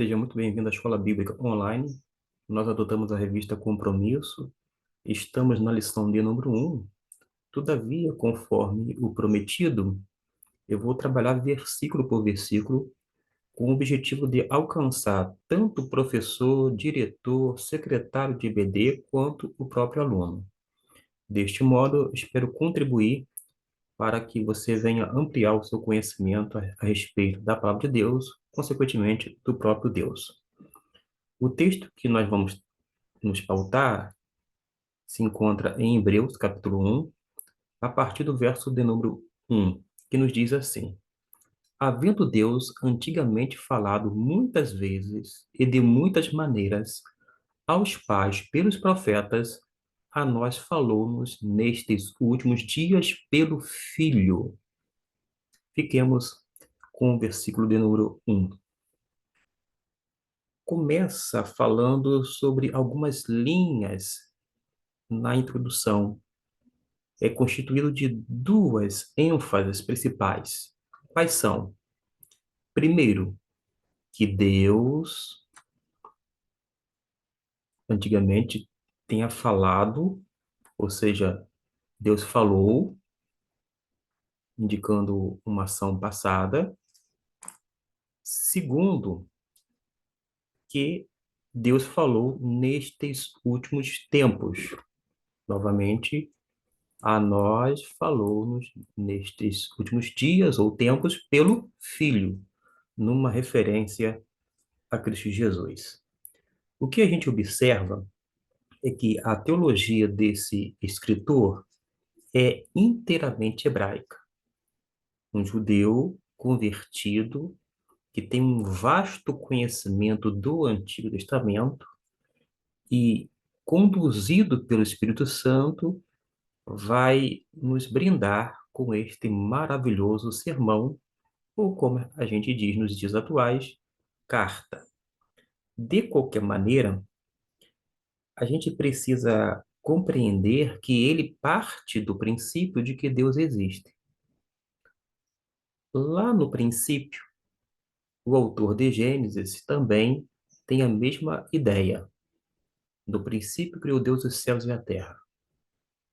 Seja muito bem-vindo à Escola Bíblica Online. Nós adotamos a revista Compromisso. Estamos na lição de número 1. Todavia, conforme o prometido, eu vou trabalhar versículo por versículo com o objetivo de alcançar tanto o professor, diretor, secretário de EBD, quanto o próprio aluno. Deste modo, espero contribuir para que você venha ampliar o seu conhecimento a respeito da palavra de Deus, consequentemente, do próprio Deus. O texto que nós vamos nos pautar se encontra em Hebreus, capítulo 1, a partir do verso de número 1, que nos diz assim: Havendo Deus antigamente falado muitas vezes e de muitas maneiras aos pais pelos profetas, a nós falou-nos nestes últimos dias pelo Filho. Fiquemos com o versículo de número 1. Começa falando sobre algumas linhas na introdução. É constituído de duas ênfases principais. Quais são? Primeiro, que Deus antigamente tenha falado, ou seja, Deus falou, indicando uma ação passada. Segundo, que Deus falou nestes últimos tempos. Novamente, a nós falou-nos nestes últimos dias ou tempos pelo Filho, numa referência a Cristo Jesus. O que a gente observa é que a teologia desse escritor é inteiramente hebraica. Um judeu convertido que tem um vasto conhecimento do Antigo Testamento e, conduzido pelo Espírito Santo, vai nos brindar com este maravilhoso sermão, ou como a gente diz nos dias atuais, carta. De qualquer maneira, a gente precisa compreender que ele parte do princípio de que Deus existe. Lá no princípio, o autor de Gênesis também tem a mesma ideia. No princípio criou Deus os céus e a terra.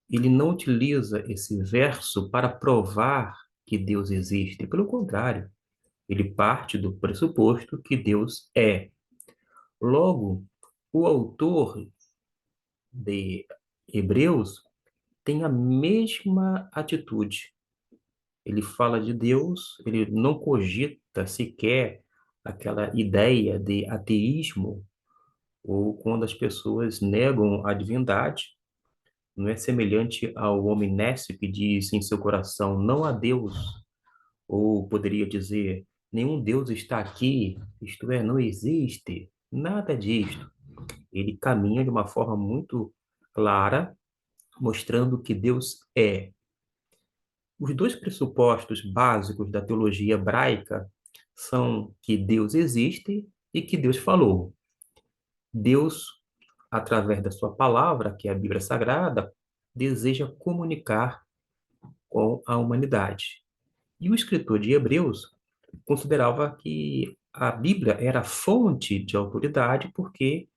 Ele não utiliza esse verso para provar que Deus existe. Pelo contrário, ele parte do pressuposto que Deus é. Logo, o autor de Hebreus tem a mesma atitude. Ele fala de Deus, ele não cogita sequer aquela ideia de ateísmo, ou quando as pessoas negam a divindade, não é semelhante ao homem nécio que diz em seu coração, não há Deus, ou poderia dizer, nenhum Deus está aqui, isto é, não existe, nada disto. Ele caminha de uma forma muito clara, mostrando que Deus é. Os dois pressupostos básicos da teologia hebraica são que Deus existe e que Deus falou. Deus, através da sua palavra, que é a Bíblia Sagrada, deseja comunicar com a humanidade. E o escritor de Hebreus considerava que a Bíblia era fonte de autoridade porque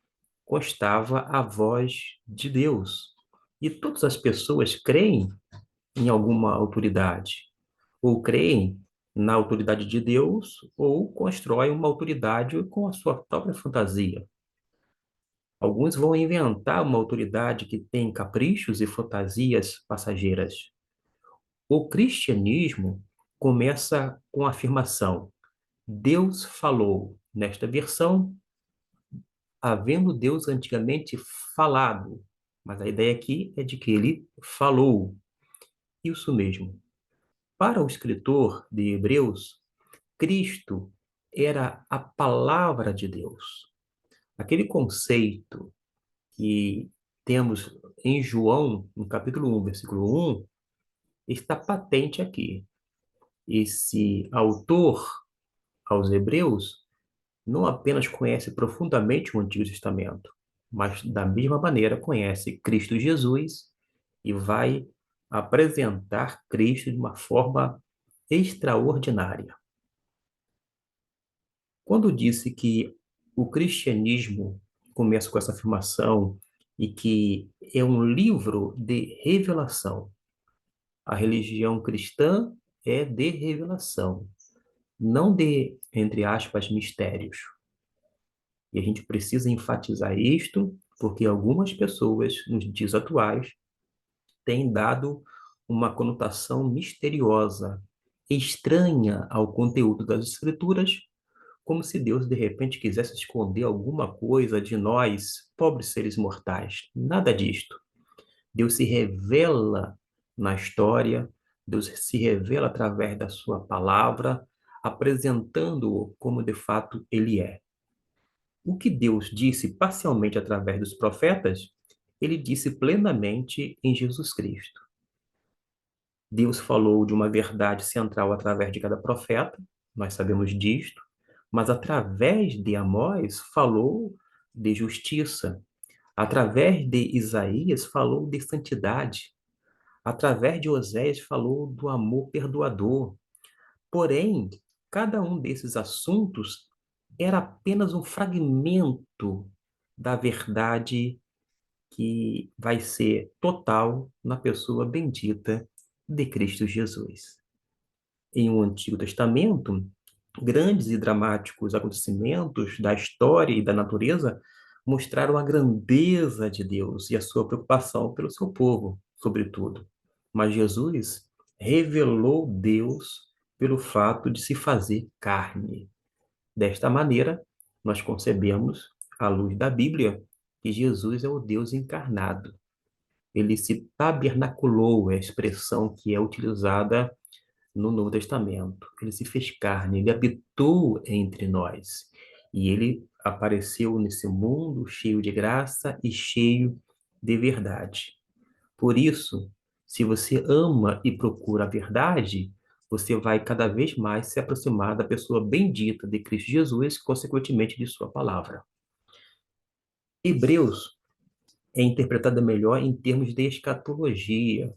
constava a voz de Deus. E todas as pessoas creem em alguma autoridade, ou creem na autoridade de Deus, ou constroem uma autoridade com a sua própria fantasia. Alguns vão inventar uma autoridade que tem caprichos e fantasias passageiras. O cristianismo começa com a afirmação: Deus falou. Nesta versão, havendo Deus antigamente falado, mas a ideia aqui é de que ele falou. Isso mesmo. Para o escritor de Hebreus, Cristo era a palavra de Deus. Aquele conceito que temos em João, no capítulo 1, versículo 1, está patente aqui. Esse autor aos Hebreus não apenas conhece profundamente o Antigo Testamento, mas da mesma maneira conhece Cristo Jesus e vai apresentar Cristo de uma forma extraordinária. Quando disse que O cristianismo começa com essa afirmação e que é um livro de revelação. A religião cristã é de revelação, não de, entre aspas, mistérios. E a gente precisa enfatizar isto, porque algumas pessoas, nos dias atuais, têm dado uma conotação misteriosa, estranha ao conteúdo das Escrituras, como se Deus de repente quisesse esconder alguma coisa de nós, pobres seres mortais. Nada disto. Deus se revela na história, Deus se revela através da sua palavra, apresentando-o como de fato ele é. O que Deus disse parcialmente através dos profetas, ele disse plenamente em Jesus Cristo. Deus falou de uma verdade central através de cada profeta, nós sabemos disto, mas através de Amós falou de justiça, através de Isaías falou de santidade, através de Oséias falou do amor perdoador. Porém, cada um desses assuntos era apenas um fragmento da verdade que vai ser total na pessoa bendita de Cristo Jesus. Em um Antigo Testamento, grandes e dramáticos acontecimentos da história e da natureza mostraram a grandeza de Deus e a sua preocupação pelo seu povo, sobretudo. Mas Jesus revelou Deus pelo fato de se fazer carne. Desta maneira, nós concebemos, à luz da Bíblia, que Jesus é o Deus encarnado. Ele se tabernaculou, é a expressão que é utilizada no Novo Testamento. Ele se fez carne, ele habitou entre nós. E ele apareceu nesse mundo cheio de graça e cheio de verdade. Por isso, se você ama e procura a verdade, você vai cada vez mais se aproximar da pessoa bendita de Cristo Jesus, consequentemente de sua palavra. Hebreus é interpretada melhor em termos de escatologia,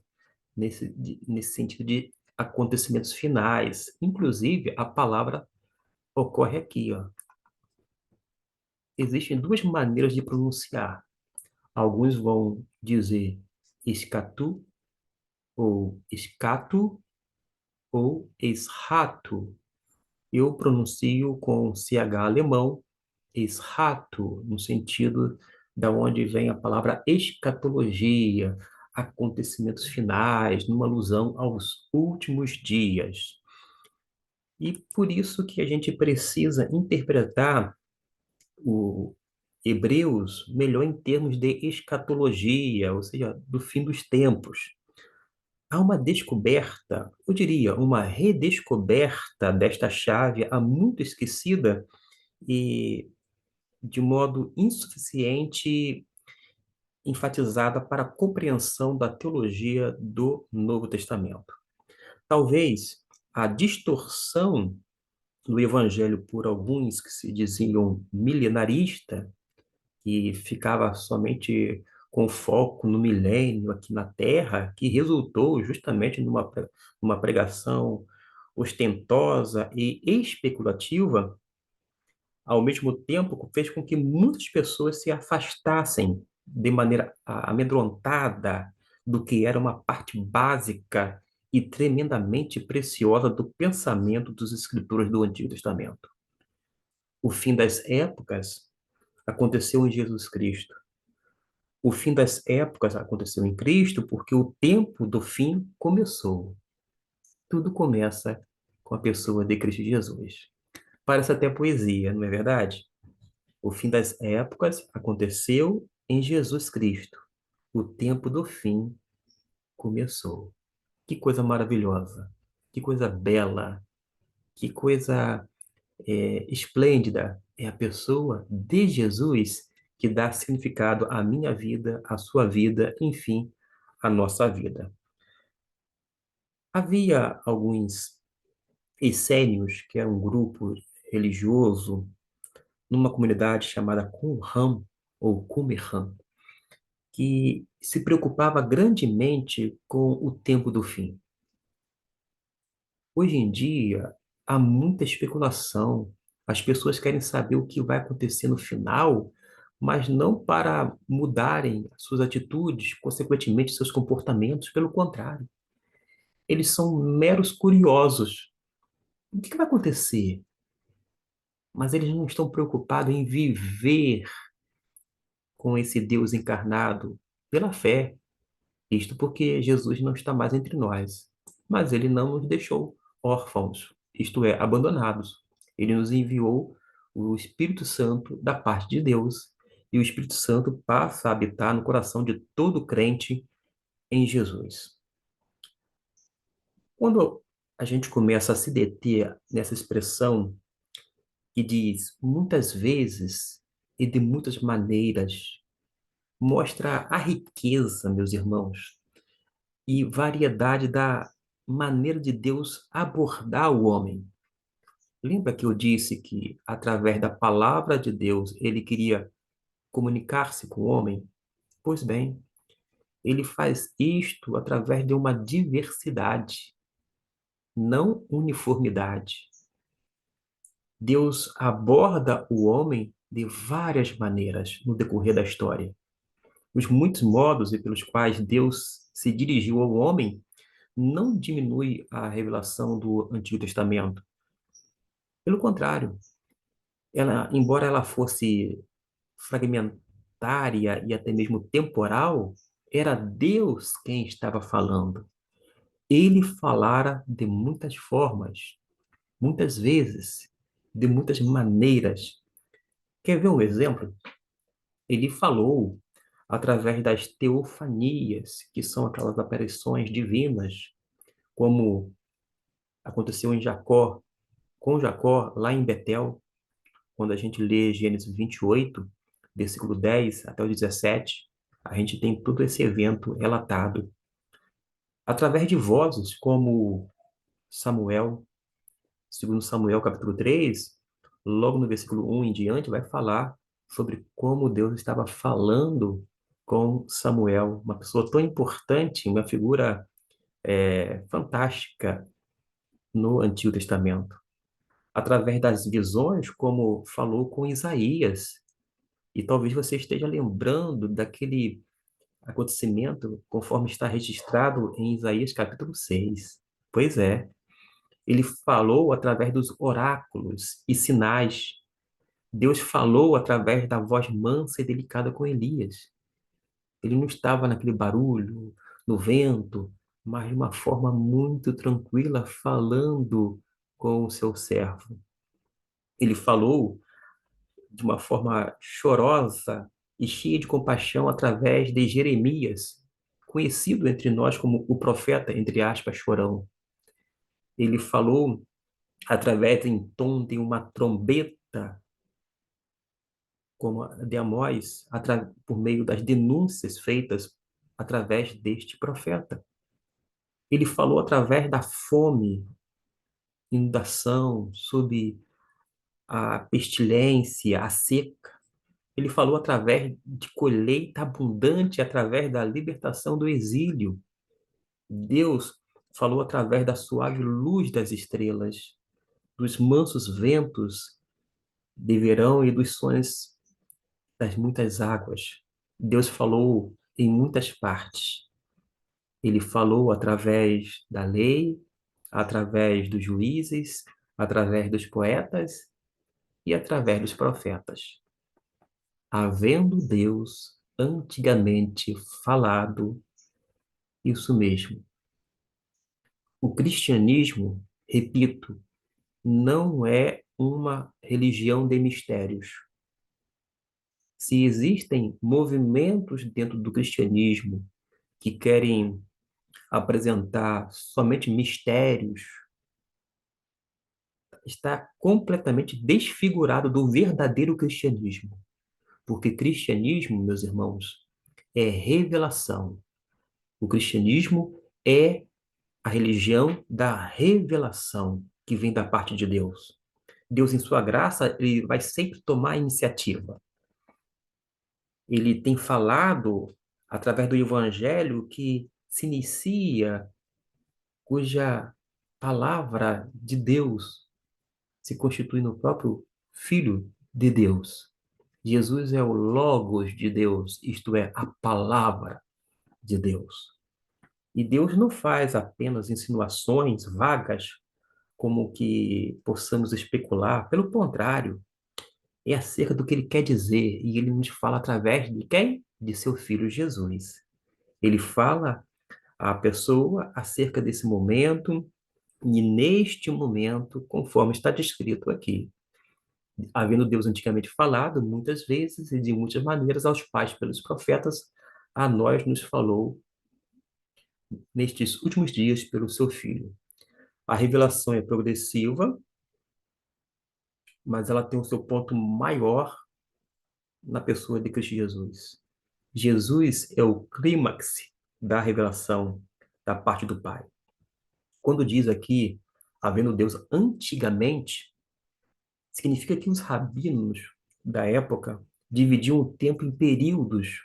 nesse sentido de acontecimentos finais. Inclusive, a palavra ocorre aqui, ó. Existem duas maneiras de pronunciar. Alguns vão dizer escatu, ou escato, ou esrato. Eu pronuncio com CH alemão, esrato, no sentido da onde vem a palavra escatologia, acontecimentos finais, numa alusão aos últimos dias. E por isso que a gente precisa interpretar o Hebreus melhor em termos de escatologia, ou seja, do fim dos tempos. Há uma descoberta, eu diria, uma redescoberta desta chave há muito esquecida e de modo insuficiente enfatizada para a compreensão da teologia do Novo Testamento. Talvez a distorção no Evangelho por alguns que se diziam milenarista, que ficava somente com foco no milênio aqui na Terra, que resultou justamente numa pregação ostentosa e especulativa, ao mesmo tempo fez com que muitas pessoas se afastassem de maneira amedrontada do que era uma parte básica e tremendamente preciosa do pensamento dos escritores do Antigo Testamento. O fim das épocas aconteceu em Jesus Cristo. O fim das épocas aconteceu em Cristo porque o tempo do fim começou. Tudo começa com a pessoa de Cristo Jesus. Parece até poesia, não é verdade? O fim das épocas aconteceu em Jesus Cristo. O tempo do fim começou. Que coisa maravilhosa, que coisa bela, que coisa esplêndida é a pessoa de Jesus que dá significado à minha vida, à sua vida, enfim, à nossa vida. Havia alguns essênios, que era um grupo religioso, numa comunidade chamada Qumran, ou Qumran, que se preocupava grandemente com o tempo do fim. Hoje em dia, há muita especulação, As pessoas querem saber o que vai acontecer no final, mas não para mudarem suas atitudes, consequentemente seus comportamentos. Pelo contrário, eles são meros curiosos. O que vai acontecer? Mas eles não estão preocupados em viver com esse Deus encarnado pela fé. Isto porque Jesus não está mais entre nós, mas ele não nos deixou órfãos, isto é, abandonados. Ele nos enviou o Espírito Santo da parte de Deus, e o Espírito Santo passa a habitar no coração de todo crente em Jesus. Quando a gente começa a se deter nessa expressão que diz muitas vezes e de muitas maneiras, mostra a riqueza, meus irmãos, e variedade da maneira de Deus abordar o homem. Lembra que eu disse que, através da palavra de Deus, ele queria comunicar-se com o homem? Pois bem, ele faz isto através de uma diversidade, não uniformidade. Deus aborda o homem de várias maneiras no decorrer da história. Os muitos modos e pelos quais Deus se dirigiu ao homem não diminui a revelação do Antigo Testamento. Pelo contrário, embora ela fosse fragmentária e até mesmo temporal, era Deus quem estava falando. Ele falara de muitas formas, muitas vezes, de muitas maneiras. Quer ver um exemplo? Ele falou através das teofanias, que são aquelas aparições divinas, como aconteceu em Jacó, com Jacó lá em Betel, quando a gente lê Gênesis 28, versículo 10 até o 17, a gente tem todo esse evento relatado através de vozes como Samuel, segundo Samuel capítulo 3, logo no versículo 1 em diante, vai falar sobre como Deus estava falando com Samuel, uma pessoa tão importante, uma figura fantástica no Antigo Testamento. Através das visões, como falou com Isaías. E talvez você esteja lembrando daquele acontecimento conforme está registrado em Isaías capítulo 6. Pois é, ele falou através dos oráculos e sinais. Deus falou através da voz mansa e delicada com Elias. Ele não estava naquele barulho, no vento, mas de uma forma muito tranquila, falando com o seu servo. Ele falou de uma forma chorosa e cheia de compaixão através de Jeremias, conhecido entre nós como o profeta, entre aspas, chorão. Ele falou através em tom de uma trombeta, como a de Amós, por meio das denúncias feitas através deste profeta. Ele falou através da fome, inundação, sob a pestilência, a seca. Ele falou através de colheita abundante, através da libertação do exílio. Deus falou através da suave luz das estrelas, dos mansos ventos de verão e dos sons das muitas águas. Deus falou em muitas partes. Ele falou através da lei, através dos juízes, através dos poetas e através dos profetas. Havendo Deus antigamente falado isso mesmo. O cristianismo, repito, não é uma religião de mistérios. Se existem movimentos dentro do cristianismo que querem apresentar somente mistérios, está completamente desfigurado do verdadeiro cristianismo. Porque cristianismo, meus irmãos, é revelação. O cristianismo é a religião da revelação que vem da parte de Deus. Deus, em sua graça, ele vai sempre tomar a iniciativa. Ele tem falado através do evangelho que se inicia, cuja palavra de Deus se constitui no próprio Filho de Deus. Jesus é o Logos de Deus, isto é, a palavra de Deus. E Deus não faz apenas insinuações vagas, como que possamos especular. Pelo contrário, é acerca do que ele quer dizer, e ele nos fala através de quem? De seu filho Jesus. Ele fala à pessoa acerca desse momento, e neste momento, conforme está descrito aqui, havendo Deus antigamente falado muitas vezes e de muitas maneiras aos pais pelos profetas, a nós nos falou nestes últimos dias pelo seu Filho. A revelação é progressiva, mas ela tem o seu ponto maior na pessoa de Cristo Jesus. Jesus é o clímax da revelação da parte do Pai. Quando diz aqui, havendo Deus antigamente, significa que os rabinos da época dividiam o tempo em períodos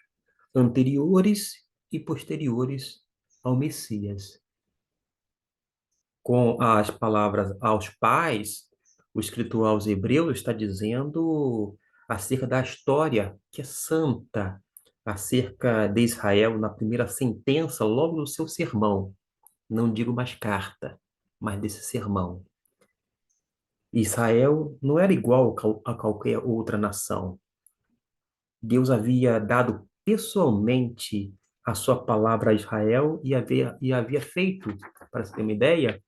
anteriores e posteriores ao Messias. Com as palavras aos pais, o escritor aos Hebreus está dizendo acerca da história que é santa, acerca de Israel na primeira sentença, logo no seu sermão. Não digo mais carta, mas desse sermão. Israel não era igual a qualquer outra nação. Deus havia dado pessoalmente a sua palavra a Israel e havia feito, para você ter uma ideia,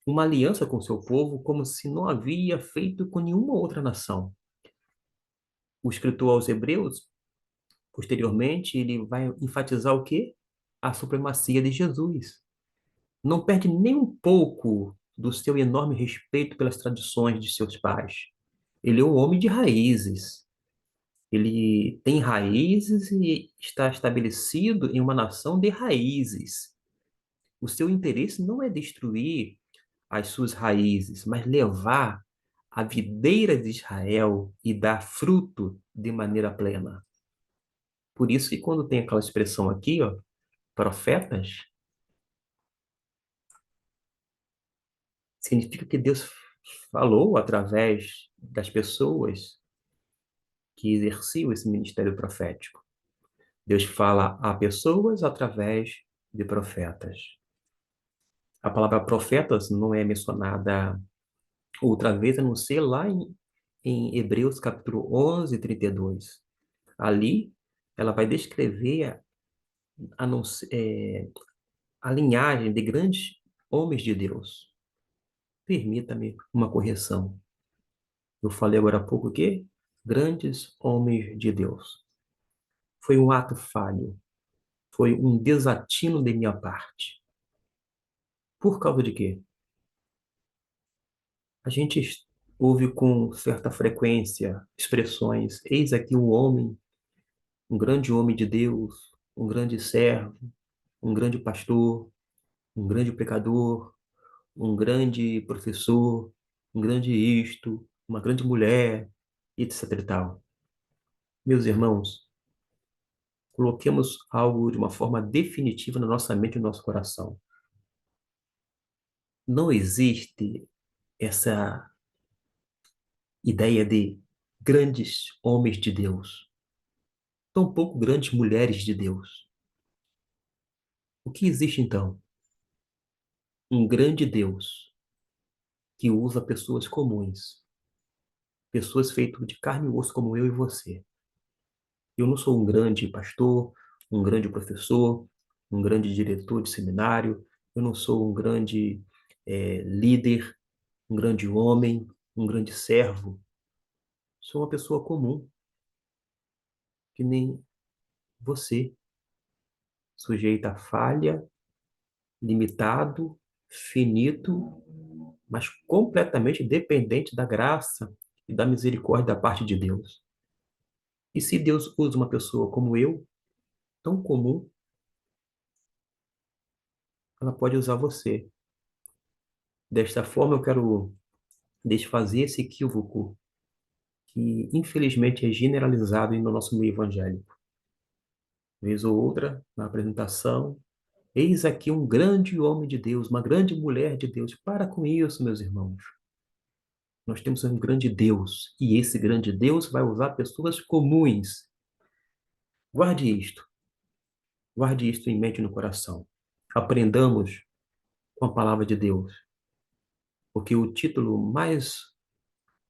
uma aliança com seu povo como se não havia feito com nenhuma outra nação. O escritor aos Hebreus, posteriormente, ele vai enfatizar o quê? A supremacia de Jesus. Não perde nem um pouco do seu enorme respeito pelas tradições de seus pais. Ele é um homem de raízes. Ele tem raízes e está estabelecido em uma nação de raízes. O seu interesse não é destruir as suas raízes, mas levar a videira de Israel e dar fruto de maneira plena. Por isso que quando tem aquela expressão aqui, ó, profetas, significa que Deus falou através das pessoas que exerciam esse ministério profético. Deus fala a pessoas através de profetas. A palavra profetas não é mencionada outra vez, a não ser lá em Hebreus capítulo 11, 32. Ali, ela vai descrever a, não se- a linhagem de grandes homens de Deus. Permita-me uma correção. Eu falei agora há pouco o quê? Grandes homens de Deus. Foi um ato falho. Foi um desatino de minha parte. Por causa de quê? A gente ouve com certa frequência expressões: eis aqui um homem, um grande homem de Deus, um grande servo, um grande pastor, um grande pecador, um grande professor, um grande isto, uma grande mulher, etc e tal. Meus irmãos, coloquemos algo de uma forma definitiva na nossa mente e no nosso coração. Não existe essa ideia de grandes homens de Deus, tampouco grandes mulheres de Deus. O que existe então? Um grande Deus que usa pessoas comuns, pessoas feitas de carne e osso como eu e você. Eu não sou um grande pastor, um grande professor, um grande diretor de seminário, eu não sou um grande líder, um grande homem, um grande servo. Sou uma pessoa comum, que nem você, sujeita a falha, limitado, finito, mas completamente dependente da graça e da misericórdia da parte de Deus. E se Deus usa uma pessoa como eu, tão comum, ela pode usar você. Desta forma, eu quero desfazer esse equívoco que, infelizmente, é generalizado no nosso meio evangélico. Vez ou outra, na apresentação, eis aqui um grande homem de Deus, uma grande mulher de Deus. Para com isso, meus irmãos. Nós temos um grande Deus, e esse grande Deus vai usar pessoas comuns. Guarde isto, guarde isto em mente e no coração. Aprendamos com a palavra de Deus, porque o título mais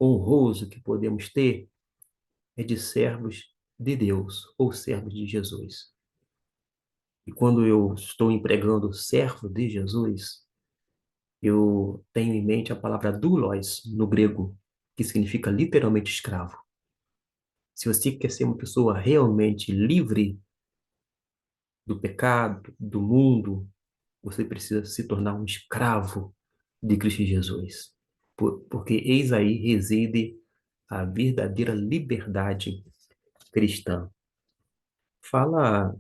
honroso que podemos ter é de servos de Deus ou servos de Jesus. E quando eu estou empregando servo de Jesus, eu tenho em mente a palavra doulos no grego, que significa literalmente escravo. Se você quer ser uma pessoa realmente livre do pecado, do mundo, você precisa se tornar um escravo de Cristo Jesus. Porque eis aí reside a verdadeira liberdade cristã. Fala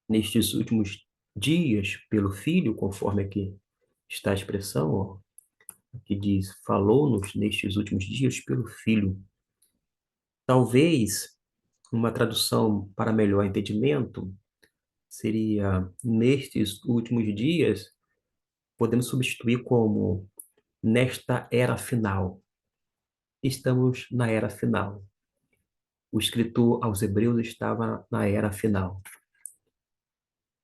nestes últimos dias pelo Filho, conforme aqui está a expressão, ó, que diz, falou-nos nestes últimos dias pelo Filho. Talvez uma tradução para melhor entendimento seria, nestes últimos dias, podemos substituir como nesta era final. Estamos na era final. O escritor aos Hebreus estava na era final.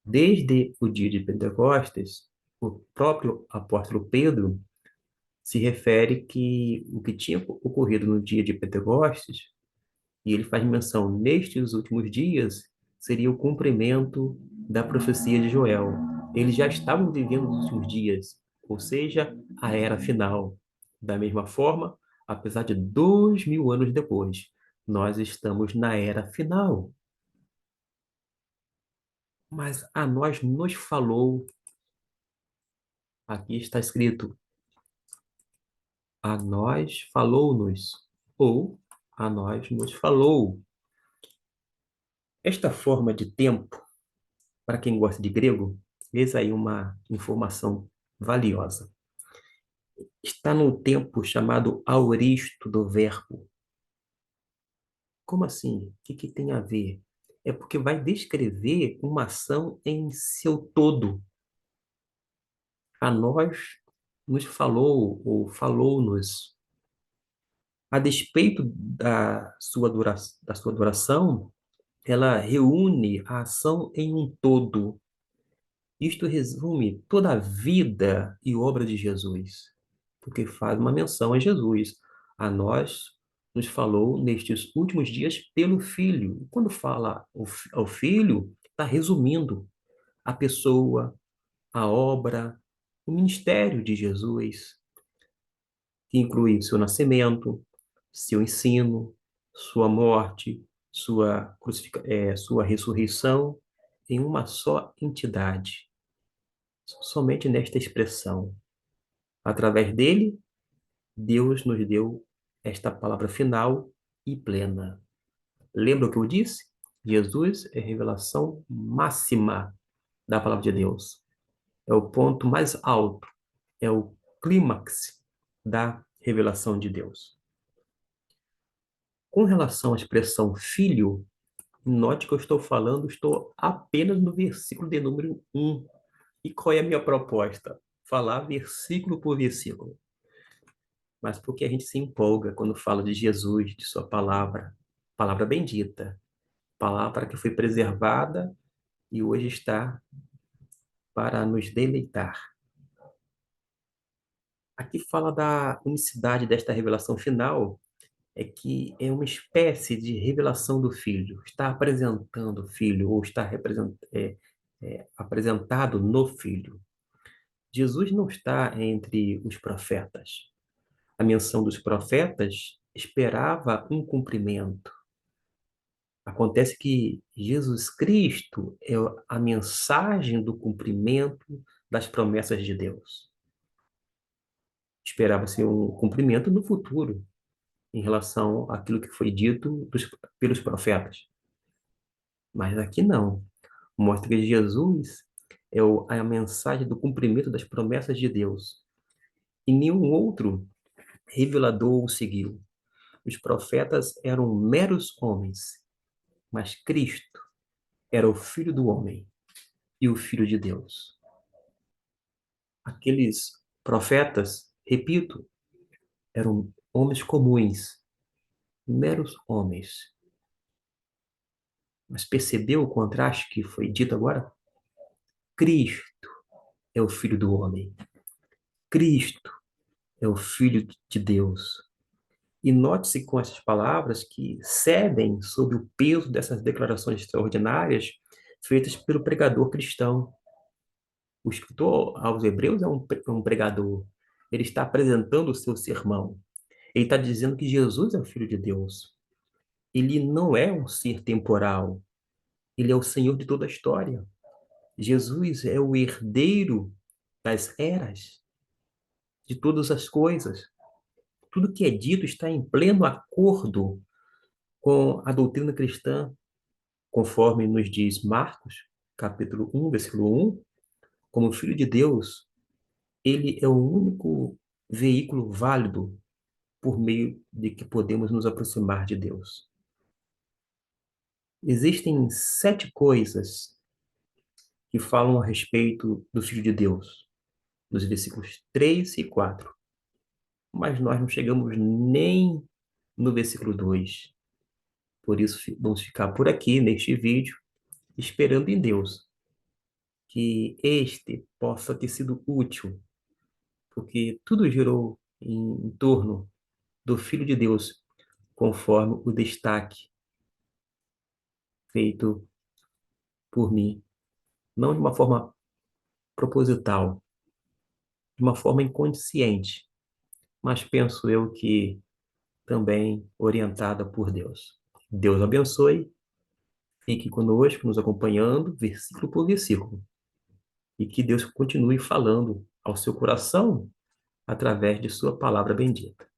Desde o dia de Pentecostes, o próprio apóstolo Pedro se refere que o que tinha ocorrido no dia de Pentecostes, e ele faz menção nestes últimos dias, seria o cumprimento da profecia de Joel. Eles já estavam vivendo os últimos dias, ou seja, a era final. Da mesma forma, apesar de 2000 anos depois, nós estamos na era final. Mas a nós nos falou, aqui está escrito, a nós falou-nos, ou a nós nos falou. Esta forma de tempo, para quem gosta de grego, eis aí uma informação valiosa. Está no tempo chamado aoristo do verbo. Como assim? O que tem a ver? É porque vai descrever uma ação em seu todo. A nós nos falou ou falou-nos. A despeito da sua duração, ela reúne a ação em um todo. Isto resume toda a vida e obra de Jesus, porque faz uma menção a Jesus. A nós nos falou nestes últimos dias pelo Filho. E quando fala ao Filho, está resumindo a pessoa, a obra, o ministério de Jesus, que inclui seu nascimento, seu ensino, sua morte, sua ressurreição, em uma só entidade, somente nesta expressão. Através dele, Deus nos deu esta palavra final e plena. Lembra o que eu disse? Jesus é a revelação máxima da palavra de Deus. É o ponto mais alto, é o clímax da revelação de Deus. Com relação à expressão filho, note que eu estou apenas no versículo de número 1. E qual é a minha proposta? Falar versículo por versículo. Mas porque a gente se empolga quando fala de Jesus, de sua palavra, palavra bendita, palavra que foi preservada e hoje está para nos deleitar. Aqui fala da unicidade desta revelação final, é que é uma espécie de revelação do Filho. Está apresentando o Filho, ou está apresentado no Filho. Jesus não está entre os profetas. A menção dos profetas esperava um cumprimento. Acontece que Jesus Cristo é a mensagem do cumprimento das promessas de Deus. Esperava-se um cumprimento no futuro, em relação àquilo que foi dito pelos profetas. Mas aqui não. Mostra que Jesus é a mensagem do cumprimento das promessas de Deus. E nenhum outro revelador o seguiu. Os profetas eram meros homens, mas Cristo era o Filho do homem e o Filho de Deus. Aqueles profetas, repito, Eram homens comuns, meros homens. Mas percebeu o contraste que foi dito agora? Cristo é o Filho do homem. Cristo é o Filho de Deus. E note-se com essas palavras que cedem sob o peso dessas declarações extraordinárias feitas pelo pregador cristão. O escritor aos Hebreus é um pregador. Ele está apresentando o seu sermão. Ele está dizendo que Jesus é o Filho de Deus. Ele não é um ser temporal. Ele é o Senhor de toda a história. Jesus é o herdeiro das eras, de todas as coisas. Tudo que é dito está em pleno acordo com a doutrina cristã, conforme nos diz Marcos, capítulo 1, versículo 1, como Filho de Deus, ele é o único veículo válido por meio de que podemos nos aproximar de Deus. Existem 7 coisas que falam a respeito do Filho de Deus, nos versículos 3 e 4. Mas nós não chegamos nem no versículo 2. Por isso, vamos ficar por aqui neste vídeo, esperando em Deus que este possa ter sido útil, porque tudo girou em torno do Filho de Deus, conforme o destaque feito por mim, não de uma forma proposital, de uma forma inconsciente, mas penso eu que também orientada por Deus. Deus abençoe, fique conosco, nos acompanhando, versículo por versículo, e que Deus continue falando ao seu coração através de sua palavra bendita.